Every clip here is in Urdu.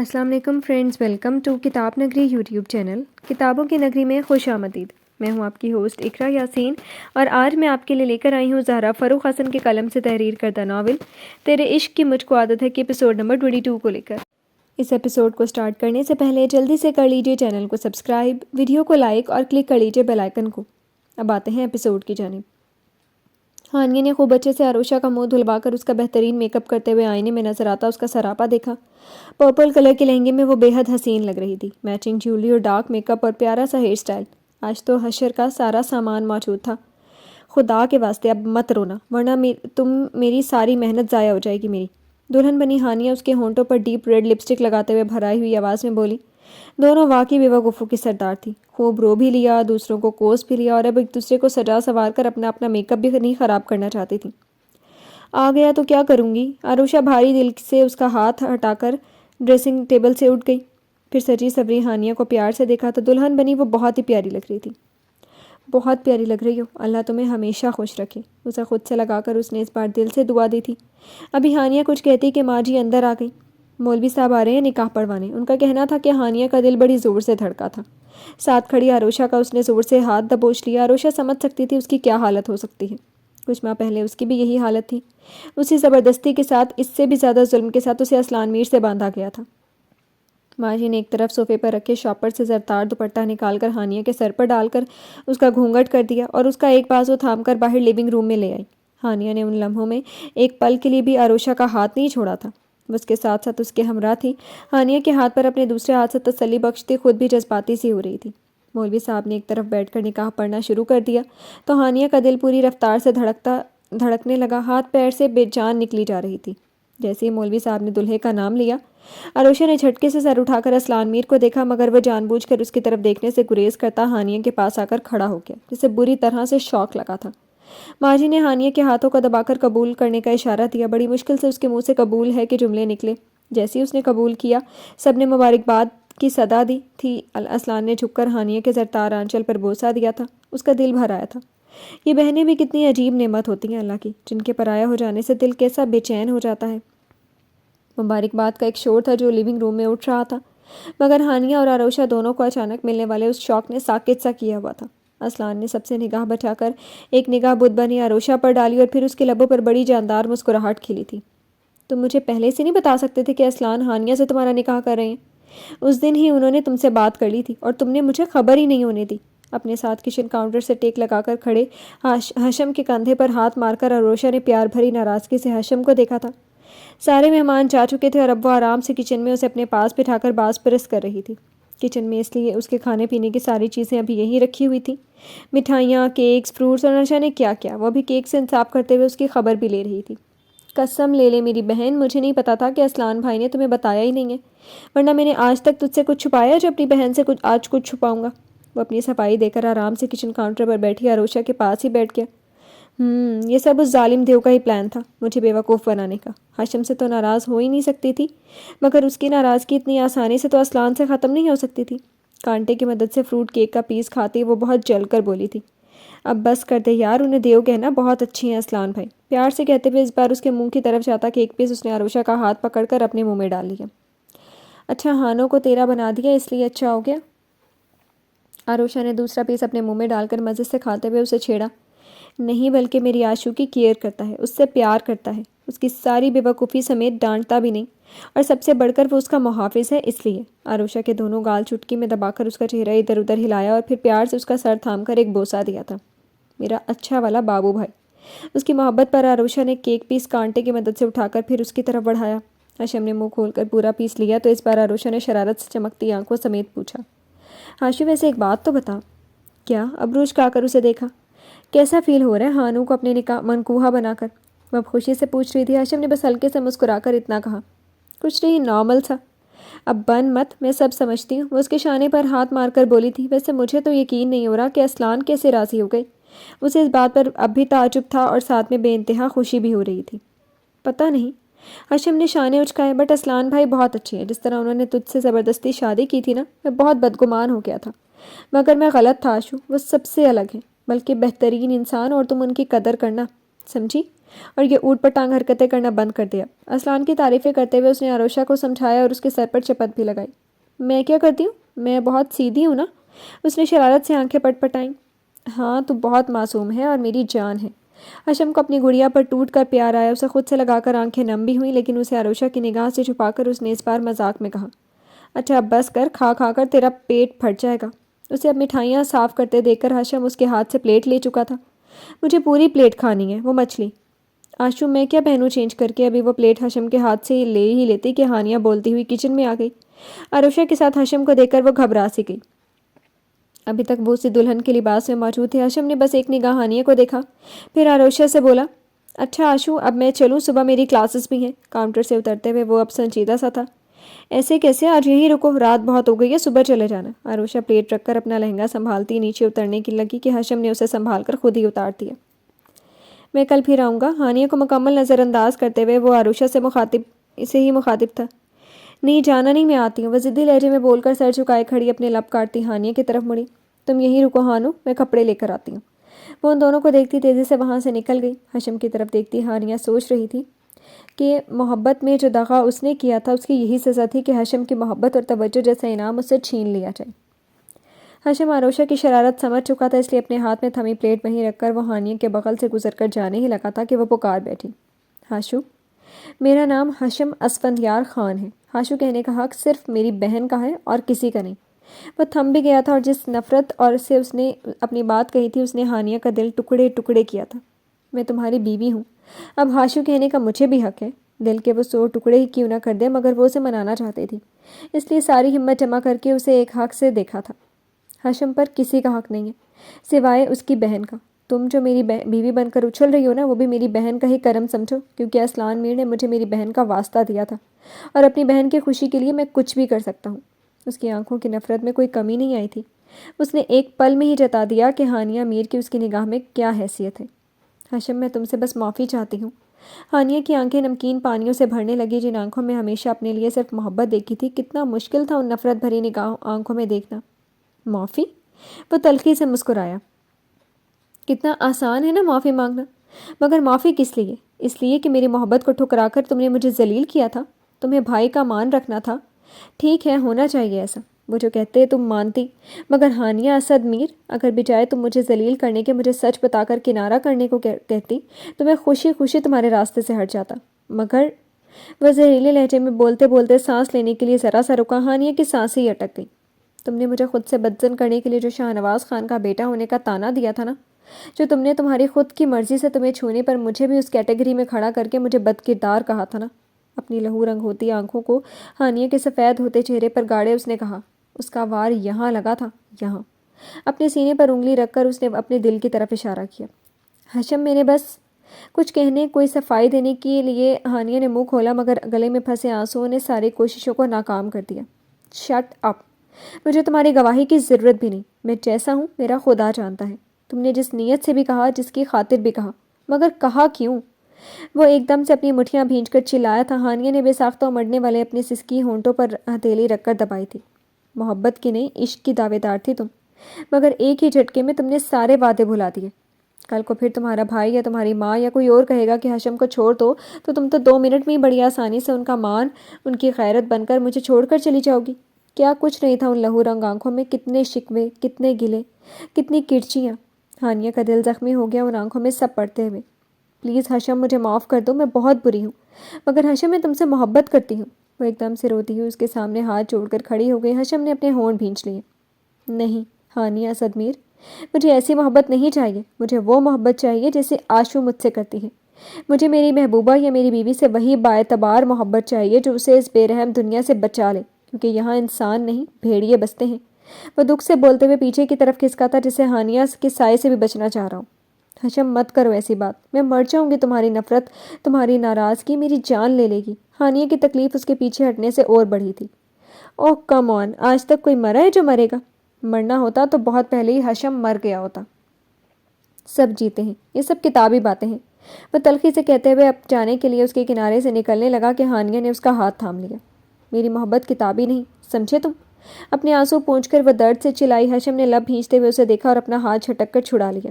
السلام علیکم فرینڈز، ویلکم ٹو کتاب نگری یوٹیوب چینل۔ کتابوں کی نگری میں خوش آمدید۔ میں ہوں آپ کی ہوسٹ اقرا یاسین، اور آج میں آپ کے لیے لے کر آئی ہوں زہرا فاروق حسن کے قلم سے تحریر کردہ ناول تیرے عشق کی مجھ کو عادت ہے کے ایپیسوڈ نمبر 22 کو لے کر۔ اس ایپیسوڈ کو سٹارٹ کرنے سے پہلے جلدی سے کر لیجئے چینل کو سبسکرائب، ویڈیو کو لائک اور کلک کر لیجئے بیل آئیکن کو۔ اب آتے ہیں ایپیسوڈ کی جانب۔ ہانیہ نے خوب اچھے سے عروشہ کا منہ دھلوا کر اس کا بہترین میک اپ کرتے ہوئے آئینے میں نظر آتا اس کا سراپا دیکھا۔ پرپل کلر کے لہنگے میں وہ بے حد حسین لگ رہی تھی۔ میچنگ جیولری اور ڈارک میک اپ اور پیارا سا ہیئر سٹائل۔ آج تو حشر کا سارا سامان موجود تھا۔ خدا کے واسطے اب مت رونا، ورنہ میری ساری محنت ضائع ہو جائے گی میری۔ دلہن بنی ہانیہ اس کے ہونٹوں پر ڈیپ ریڈ لپسٹک لگاتے ہوئے بھرائی ہوئی آواز میں بولی۔ دونوں واقعی بیوقوفوں کی سردار تھی۔ خوب رو بھی لیا، دوسروں کو کوس بھی لیا، اور اب ایک دوسرے کو سجا سنوار کر اپنا میک اپ بھی نہیں خراب کرنا چاہتی تھی۔ آ گیا تو کیا کروں گی؟ عروشہ بھاری دل سے اس کا ہاتھ ہٹا کر ڈریسنگ ٹیبل سے اٹھ گئی۔ پھر سجی سوری ہانیہ کو پیار سے دیکھا تو دلہن بنی وہ بہت ہی پیاری لگ رہی تھی۔ بہت پیاری لگ رہی ہو، اللہ تمہیں ہمیشہ خوش رکھے، اسے خود سے لگا کر اس نے اس بار دل سے دعا دی تھی۔ ابھی ہانیہ کچھ کہتی کہ ماں جی اندر آ گئی۔ مولوی صاحب آ رہے ہیں نکاح پڑھوانے، ان کا کہنا تھا کہ ہانیہ کا دل بڑی زور سے دھڑکا تھا۔ ساتھ کھڑی عروشہ کا اس نے زور سے ہاتھ دبوچ لیا۔ عروشہ سمجھ سکتی تھی اس کی کیا حالت ہو سکتی ہے۔ کچھ ماہ پہلے اس کی بھی یہی حالت تھی۔ اسی زبردستی کے ساتھ، اس سے بھی زیادہ ظلم کے ساتھ اسے اسلان میر سے باندھا گیا تھا۔ ماں جی نے ایک طرف صوفے پر رکھے شاپر سے زرتار دوپٹہ نکال کر ہانیہ کے سر پر ڈال کر اس کا گھونگھٹ کر دیا اور اس کا ایک بازو تھام کر باہر لیونگ روم میں لے آئی۔ ہانیہ نے ان لمحوں میں ایک پل کے لیے بھی عروشہ کا ہاتھ نہیں چھوڑا تھا۔ وہ اس کے ساتھ ساتھ اس کے ہمراہ تھی۔ ہانیہ کے ہاتھ پر اپنے دوسرے ہاتھ سے تسلی بخشتی خود بھی جذباتی سی ہو رہی تھی۔ مولوی صاحب نے ایک طرف بیٹھ کر نکاح پڑھنا شروع کر دیا تو ہانیہ کا دل پوری رفتار سے دھڑکنے لگا، ہاتھ پیر سے بے جان نکلی جا رہی تھی۔ جیسے ہی مولوی صاحب نے دلہے کا نام لیا، عروشہ نے جھٹکے سے سر اٹھا کر اسلان میر کو دیکھا، مگر وہ جان بوجھ کر اس کی طرف دیکھنے سے گریز کرتا ہانیہ کے پاس آ کر کھڑا ہو گیا، جسے بری طرح سے شوق لگا تھا۔ ماں جی نے ہانیہ کے ہاتھوں کو دبا کر قبول کرنے کا اشارہ دیا۔ بڑی مشکل سے اس کے منہ سے قبول ہے کہ جملے نکلے۔ جیسے ہی اس نے قبول کیا، سب نے مبارکباد کی صدا دی تھی۔ اسلان نے جھک کر ہانیہ کے زرتار آنچل پر بوسہ دیا تھا۔ اس کا دل بھر آیا تھا۔ یہ بہنیں بھی کتنی عجیب نعمت ہوتی ہیں اللہ کی، جن کے پرایا ہو جانے سے دل کیسا بے چین ہو جاتا ہے۔ مبارکباد کا ایک شور تھا جو لیونگ روم میں اٹھ رہا تھا، مگر ہانیہ اور عروشہ دونوں کو اچانک ملنے والے اس شوق نے ساکت سا کیا ہوا تھا۔ اسلان نے سب سے نگاہ بچا کر ایک نگاہ بت بنی عروشہ پر ڈالی اور پھر اس کے لبوں پر بڑی جاندار مسکراہٹ کھلی تھی۔ تم مجھے پہلے سے نہیں بتا سکتے تھے کہ اسلان ہانیہ سے تمہارا نکاح کر رہے ہیں؟ اس دن ہی انہوں نے تم سے بات کر لی تھی اور تم نے مجھے خبر ہی نہیں ہونے دی۔ اپنے ساتھ کچن کاؤنٹر سے ٹیک لگا کر کھڑے ہاشم کے کندھے پر ہاتھ مار کر عروشہ نے پیار بھری ناراضگی سے ہاشم کو دیکھا تھا۔ سارے مہمان جا چکے تھے اور اب وہ آرام سے کچن میں اسے اپنے پاس بٹھا کر باز پرس کر رہی تھی۔ کچن میں اس لیے اس کے کھانے پینے کی ساری چیزیں ابھی یہیں رکھی ہوئی تھیں، مٹھائیاں، کیکس، فروٹس اور نہ جانے کیا کیا۔ وہ بھی کیک سے انصاف کرتے ہوئے اس کی خبر بھی لے رہی تھی۔ قسم لے لے میری بہن، مجھے نہیں پتا تھا کہ اسلان بھائی نے تمہیں بتایا ہی نہیں ہے، ورنہ میں نے آج تک تجھ سے کچھ چھپایا جو اپنی بہن سے آج کچھ چھپاؤں گا۔ وہ اپنی صفائی دے کر آرام سے کچن کاؤنٹر پر بیٹھی عروشہ کے پاس ہی بیٹھ گیا۔ یہ سب اس ظالم دیو کا ہی پلان تھا، مجھے بیوقوف بنانے کا۔ ہاشم سے تو ناراض ہو ہی نہیں سکتی تھی، مگر اس کی ناراضگی اتنی آسانی سے تو اسلان سے ختم نہیں ہو سکتی تھی۔ کانٹے کی مدد سے فروٹ کیک کا پیس کھاتی وہ بہت جل کر بولی تھی، اب بس کر دے یار، انہیں دیو کہنا بہت اچھی ہیں اسلان بھائی۔ پیار سے کہتے ہوئے اس بار اس کے منہ کی طرف جاتا کیک پیس اس نے عروشہ کا ہاتھ پکڑ کر اپنے منہ میں ڈال لیا۔ اچھا، ہانوں کو تیرا بنا دیا اس لیے اچھا ہو گیا؟ عروشہ نے دوسرا پیس اپنے منہ میں ڈال کر مزے سے کھاتے ہوئے اسے چھیڑا۔ نہیں، بلکہ میری آشو کی کیئر کرتا ہے، اس سے پیار کرتا ہے، اس کی ساری بے وقوفی سمیت ڈانٹتا بھی نہیں، اور سب سے بڑھ کر وہ اس کا محافظ ہے اس لیے۔ عروشہ کے دونوں گال چٹکی میں دبا کر اس کا چہرہ ادھر ادھر ہلایا اور پھر پیار سے اس کا سر تھام کر ایک بوسہ دیا تھا۔ میرا اچھا والا بابو بھائی۔ اس کی محبت پر عروشہ نے کیک پیس کانٹے کی مدد سے اٹھا کر پھر اس کی طرف بڑھایا۔ ہاشم نے منہ کھول کر پورا پیس لیا تو اس بار عروشہ نے شرارت سے چمکتی آنکھوں سمیت پوچھا، ہاشم ویسے ایک بات تو بتا۔ کیا؟ ابروج کا کر اسے دیکھا۔ کیسا فیل ہو رہا ہے ہانو کو اپنے منکوہا بنا کر؟ وہ اب خوشی سے پوچھ رہی تھی۔ ہاشم نے بس ہلکے سے مسکرا کر اتنا کہا، کچھ نہیں، نارمل سا۔ اب بن مت، میں سب سمجھتی ہوں۔ وہ اس کے شانے پر ہاتھ مار کر بولی تھی، ویسے مجھے تو یقین نہیں ہو رہا کہ اسلان کیسے راضی ہو گئی۔ اسے اس بات پر اب بھی تعجب تھا اور ساتھ میں بے انتہا خوشی بھی ہو رہی تھی۔ پتہ نہیں، ہاشم نے شانے اچکائے، بٹ اسلان بھائی بہت اچھے ہیں۔ جس طرح انہوں نے تجھ سے زبردستی شادی کی تھی نا، میں بہت بدگمان ہو گیا تھا، مگر میں غلط تھا آشو، وہ سب سے الگ ہیں، بلکہ بہترین انسان، اور تم ان کی قدر کرنا۔ سمجھی؟ اور یہ اوٹ پر ٹانگ حرکتیں کرنا بند کر دیا۔ اسلان کی تعریفیں کرتے ہوئے اس نے عروشہ کو سمجھایا اور اس کے سر پر چپت بھی لگائی۔ میں کیا کرتی ہوں؟ میں بہت سیدھی ہوں نا؟ اس نے شرارت سے آنکھیں پٹ پٹائیں۔ ہاں تو بہت معصوم ہے اور میری جان ہے۔ حشم کو اپنی گڑیا پر ٹوٹ کر پیار آیا، اسے خود سے لگا کر آنکھیں نم بھی ہوئیں، لیکن اسے عروشہ کی نگاہ سے چھپا کر اس نے اس بار مذاق میں کہا، اچھا اب بس کر، کھا کھا کر تیرا پیٹ پھٹ جائے گا۔ اسے اب مٹھائیاں صاف کرتے دیکھ کر حشم اس کے ہاتھ سے پلیٹ لے چکا تھا۔ مجھے پوری پلیٹ کھانی ہے، وہ مچھلی۔ آشو میں کیا پہنوں چینج کر کے؟ ابھی وہ پلیٹ حشم کے ہاتھ سے لے ہی لیتی کہ ہانیہ بولتی ہوئی کچن میں آ گئی۔ عروشہ کے ساتھ حشم کو دیکھ کر وہ گھبرا سی گئی۔ ابھی تک وہ اسی دلہن کے لباس میں موجود تھے۔ حشم نے بس ایک نگاہ ہانیہ کو دیکھا، پھر عروشہ سے بولا، اچھا آشو اب میں چلوں؟ صبح میری کلاسز بھی ہیں۔ کاؤنٹر سے اترتے ہوئے وہ اب سنجیدہ سا تھا۔ ایسے کیسے؟ آج یہیں رکو، رات بہت ہو گئی ہے، صبح چلے جانا۔ عروشہ پلیٹ رکھ کر اپنا لہنگا سنبھالتی نیچے اترنے کی لگی کہ حشم نے اسے سنبھال کر خود ہی اتار دیا۔ میں کل پھر آؤں گا۔ ہانیہ کو مکمل نظر انداز کرتے ہوئے وہ عروشہ سے ہی مخاطب تھا۔ نہیں جانا نہیں، میں آتی ہوں، وہ ضدی لہجے میں بول کر سر جھکائے کھڑی اپنے لب کاٹتی ہانیہ کی طرف مڑی۔ تم یہیں رکو ہانو، میں کپڑے لے کر آتی ہوں۔ وہ ان دونوں کو دیکھتی تیزی سے وہاں سے نکل گئی۔ حشم کی طرف دیکھتی ہانیہ سوچ رہی تھی کہ محبت میں جو دغا اس نے کیا تھا اس کی یہی سزا تھی کہ حشم کی محبت اور توجہ جیسا انعام اس سے چھین لیا جائے۔ حشم عروشہ کی شرارت سمجھ چکا تھا، اس لیے اپنے ہاتھ میں تھمی پلیٹ وہیں رکھ کر وہ ہانیہ کے بغل سے گزر کر جانے ہی لگا تھا کہ وہ پکار بیٹھی، ہاشو۔ میرا نام حشم اسفندیار خان ہے۔ ہاشو کہنے کا حق صرف میری بہن کا ہے اور کسی کا نہیں۔ وہ تھم بھی گیا تھا اور جس نفرت اور سے اس نے اپنی بات کہی تھی اس نے ہانیہ کا دل ٹکڑے ٹکڑے کیا تھا۔ میں تمہاری بیوی ہوں، اب ہاشو کہنے کا مجھے بھی حق ہے۔ دل کے وہ 100 ٹکڑے ہی کیوں نہ کر دے، مگر وہ اسے منانا چاہتی تھی، اس لیے ساری ہمت جمع کر کے اسے ایک حق سے دیکھا تھا۔ حشم پر کسی کا حق نہیں ہے سوائے اس کی بہن کا۔ تم جو میری بیوی بن کر اچھل رہی ہو نا، وہ بھی میری بہن کا ہی کرم سمجھو، کیونکہ اسلان میر نے مجھے میری بہن کا واسطہ دیا تھا اور اپنی بہن کی خوشی کے لیے میں کچھ بھی کر سکتا ہوں۔ اس کی آنکھوں کی نفرت میں کوئی کمی نہیں آئی تھی۔ اس نے ایک پل میں ہی جتا دیا کہ ہانیہ میر کی اس کی نگاہ میں کیا حیثیت ہے۔ حشم میں تم سے بس معافی چاہتی ہوں۔ ہانیہ کی آنکھیں نمکین پانیوں سے بھرنے لگی، جن آنکھوں میں ہمیشہ اپنے لیے صرف محبت دیکھی تھی۔ کتنا مشکل تھا ان نفرت بھری نگاہ آنکھوں میں دیکھنا۔ معافی؟ وہ تلخی سے مسکرایا۔ کتنا آسان ہے نا معافی مانگنا، مگر معافی کس لیے؟ اس لیے کہ میری محبت کو ٹھکرا کر تم نے مجھے ذلیل کیا تھا۔ تمہیں بھائی کا مان رکھنا تھا۔ ٹھیک ہے، ہونا چاہیے ایسا، وہ جو کہتے تم مانتی، مگر ہانیہ اسد میر، اگر بجائے تم مجھے ذلیل کرنے کے مجھے سچ بتا کر کنارہ کرنے کو کہتی تو میں خوشی خوشی تمہارے راستے سے ہٹ جاتا، مگر وہ زہریلے لہجے میں بولتے بولتے سانس لینے کے لیے ذرا سا رکا۔ ہانیہ کی سانسیں ہی اٹک گئی۔ تم نے مجھے خود سے بدزن کرنے کے لیے جو شاہ نواز خان کا بیٹا ہونے کا طعنہ دیا تھا نا، جو تم نے تمہاری خود کی مرضی سے تمہیں چھونے پر مجھے بھی اس کیٹیگری میں کھڑا کر کے مجھے بدکردار کہا تھا نا۔ اپنی لہو رنگ ہوتی آنکھوں کو ہانیہ کے سفید ہوتے چہرے پر گاڑے اس نے کہا، اس کا وار یہاں لگا تھا، یہاں۔ اپنے سینے پر انگلی رکھ کر اس نے اپنے دل کی طرف اشارہ کیا۔ حشم میں نے بس کچھ کہنے، کوئی صفائی دینے کے لیے ہانیہ نے منہ کھولا، مگر گلے میں پھنسے آنسوؤں نے ساری کوششوں کو ناکام کر دیا۔ شٹ اپ، مجھے تمہاری گواہی کی ضرورت بھی نہیں۔ میں جیسا ہوں میرا خدا جانتا ہے۔ تم نے جس نیت سے بھی کہا، جس کی خاطر بھی کہا، مگر کہا کیوں؟ وہ ایک دم سے اپنی مٹھیاں بھینچ کر چلایا تھا۔ ہانیہ نے بے ساختہ امڑنے والے اپنے سسکی ہونٹوں پر ہتھیلی رکھ کر دبائی تھی۔ محبت کی نہیں، عشق کی دعوے دار تھی تم، مگر ایک ہی جھٹکے میں تم نے سارے وعدے بھلا دیے۔ کل کو پھر تمہارا بھائی یا تمہاری ماں یا کوئی اور کہے گا کہ حشم کو چھوڑ دو، تو تم تو 2 منٹ میں ہی بڑی آسانی سے ان کا مان، ان کی غیرت بن کر مجھے چھوڑ کر چلی جاؤ گی۔ کیا کچھ نہیں تھا ان لہو رنگ آنکھوں میں، کتنے شکوے، کتنے گلے، کتنی کرچیاں۔ ہانیہ کا دل زخمی ہو گیا ان آنکھوں میں سب پڑھتے ہوئے۔ پلیز حشم، مجھے معاف کر دو، میں بہت بری ہوں، مگر حشم میں تم سے محبت کرتی ہوں۔ وہ ایک دم سے روتی ہوئی اس کے سامنے ہاتھ جوڑ کر کھڑی ہو گئی۔ حشم نے اپنے ہونٹ بھینچ لیے۔ نہیں ہانیہ اسد میر، مجھے ایسی محبت نہیں چاہیے، مجھے وہ محبت چاہیے جیسے آشو مجھ سے کرتی ہے۔ مجھے میری محبوبہ یا میری بیوی سے وہی باعتبار محبت چاہیے جو اسے اس بے رحم دنیا سے بچا لے، کیونکہ یہاں انسان نہیں بھیڑیے بستے ہیں۔ وہ دکھ سے بولتے ہوئے پیچھے کی طرف کھسکا تھا، جسے ہانیہ کے سائے سے بھی بچنا چاہ رہا ہوں۔ حشم مت کرو ایسی بات، میں مر جاؤں گی، تمہاری نفرت، تمہاری ناراضگی میری جان لے لے گی۔ ہانیہ کی تکلیف اس کے پیچھے ہٹنے سے اور بڑھی تھی۔ اوہ کم آن، آج تک کوئی مرا ہے جو مرے گا؟ مرنا ہوتا تو بہت پہلے ہی حشم مر گیا ہوتا۔ سب جیتے ہیں، یہ سب کتابی باتیں ہیں۔ وہ تلخی سے کہتے ہوئے اب جانے کے لیے اس کے کنارے سے نکلنے لگا کہ ہانیہ نے اس کا ہاتھ تھام لیا۔ میری محبت کتابی نہیں، سمجھے تم؟ اپنے آنسو پونچھ کر وہ درد سے چلائی۔ حشم نے لب بھینچتے ہوئے اسے دیکھا اور اپنا ہاتھ جھٹک کر چھڑا لیا۔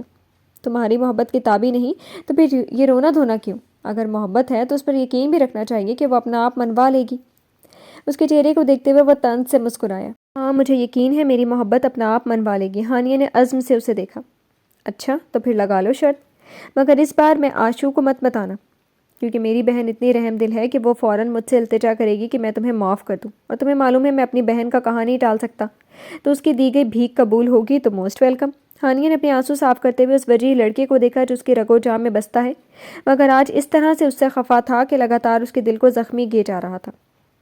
تمہاری محبت کتابی نہیں تو پھر یہ رونا دھونا کیوں؟ اگر محبت ہے تو اس پر یقین بھی رکھنا چاہیے کہ وہ اپنا آپ منوا لے گی۔ اس کے چہرے کو دیکھتے ہوئے وہ طنز سے مسکرایا۔ ہاں مجھے یقین ہے میری محبت اپنا آپ منوا لے گی۔ ہانیہ نے عزم سے اسے دیکھا۔ اچھا تو پھر لگا لو شرط، مگر اس بار میں آشو کو مت بتانا، کیونکہ میری بہن اتنی رحم دل ہے کہ وہ فوراً مجھ سے التجا کرے گی کہ میں تمہیں معاف کر دوں، اور تمہیں معلوم ہے میں اپنی بہن کا کہاں نہیں ٹال سکتا، تو اس کی دی گئی بھیک قبول ہوگی تو موسٹ ویلکم۔ ہانیہ نے اپنے آنسو صاف کرتے ہوئے اس وجیح لڑکے کو دیکھا جو اس کے رگ و جان میں بستا ہے، مگر آج اس طرح سے اس سے خفا تھا کہ لگاتار اس کے دل کو زخمی کیے جا رہا تھا۔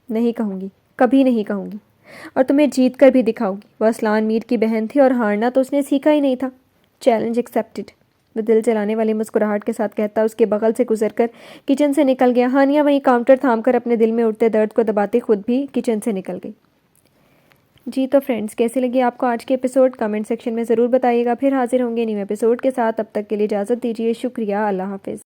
نہیں کہوں گی، کبھی نہیں کہوں گی، اور تمہیں جیت کر بھی دکھاؤں گی۔ وہ اسلان میر کی بہن تھی اور ہارنا تو اس نے سیکھا ہی نہیں تھا۔ چیلنج ایکسیپٹڈ، وہ دل جلانے والی مسکراہٹ کے ساتھ کہتا اس کے بغل سے گزر کر کچن سے نکل گیا۔ ہانیہ وہیں کاؤنٹر تھام کر اپنے دل میں اٹھتے درد کو دباتے خود بھی کچن سے نکل گئی۔ جی تو فرینڈز، کیسے لگی آپ کو آج کے ایپیسوڈ؟ کمنٹ سیکشن میں ضرور بتائیے گا۔ پھر حاضر ہوں گے نیو ایپیسوڈ کے ساتھ، تب تک کے لیے اجازت دیجیے۔ شکریہ، اللہ حافظ۔